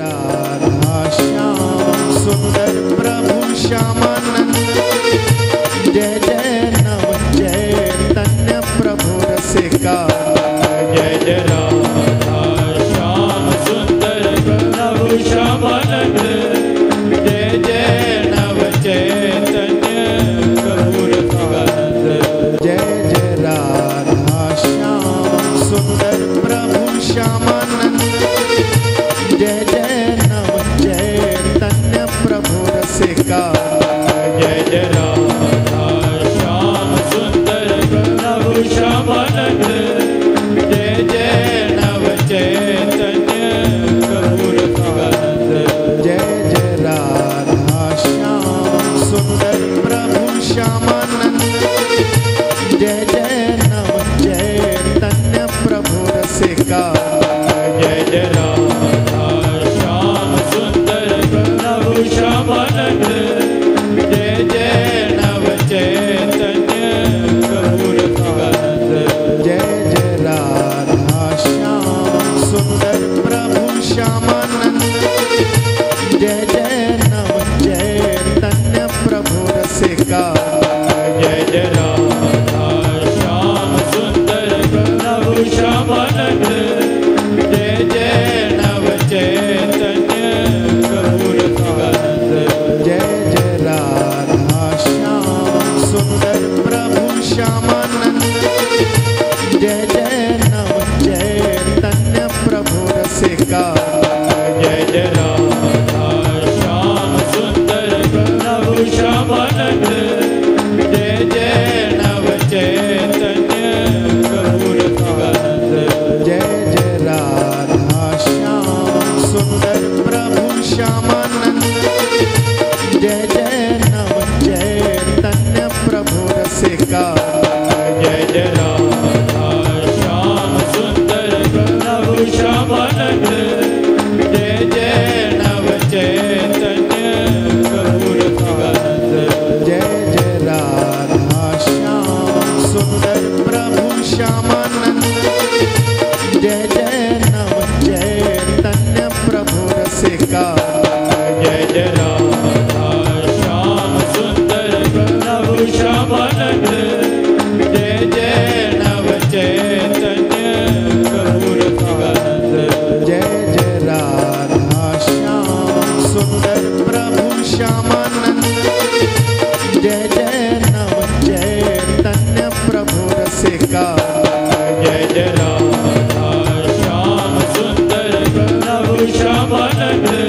राधा श्याम सुंदर प्रभु श्यामानंद। जय जय नव चैतन्य प्रभु रसिका। जय जय राधा श्याम सुंदर प्रभु श्यामानंद। जय जय नव चैतन्य प्रभु रसिका। जय जय राधा श्याम सुंदर प्रभु श्यामानंद। जय जय नव चैतन्य प्रभु रसिका। जय जय राधा श्याम सुंदर प्रभु श्यामानंद। जय जय नव चैतन्य प्रभु रसिका। जय जय राधा श्याम सुंदर प्रभु श्यामानंद। जय जय नव चैतन्य प्रभु रसिका। जय जय राधा श्याम सुंदर प्रभु श्यामानंद। जय जय नव चैतन्य प्रभु रसिका। जय जय राधा श्याम सुंदर प्रभु श्यामानंद। जय जय नव चैतन्य प्रभु रसिका। जय जय राधा श्याम सुंदर प्रभु श्यामानंद। जय जय नव चैतन्य प्रभु रसिका। जय जय राधा श्याम सुंदर प्रभु श्यामानंद। जय जय नव चैतन्य प्रभु रसिका। जय जय राधा श्याम सुंदर प्रभु श्यामानंद। जय जय नव चैतन्य प्रभु रसिका। जय जय राधा श्याम सुंदर प्रभु श्यामानंद। जय जय नव चैतन्य प्रभु रसिका। जय जय राधा श्याम सुंदर प्रभु श्यामानंद। जय जय नव चैतन्य प्रभु रसिका। जय जय राधा श्याम सुंदर प्रभु श्यामानंद। जय जय नव चैतन्य प्रभु रसिका। जय जय राधा श्याम सुंदर प्रभु श्यामानंद। जय जय नव चैतन्य प्रभु रसिका। जय जय राधा श्याम सुंदर प्रभु श्यामानंद। जय जय नव चैतन्य प्रभु रसिका। जय जय राधा श्याम सुंदर प्रभु श्यामानंद।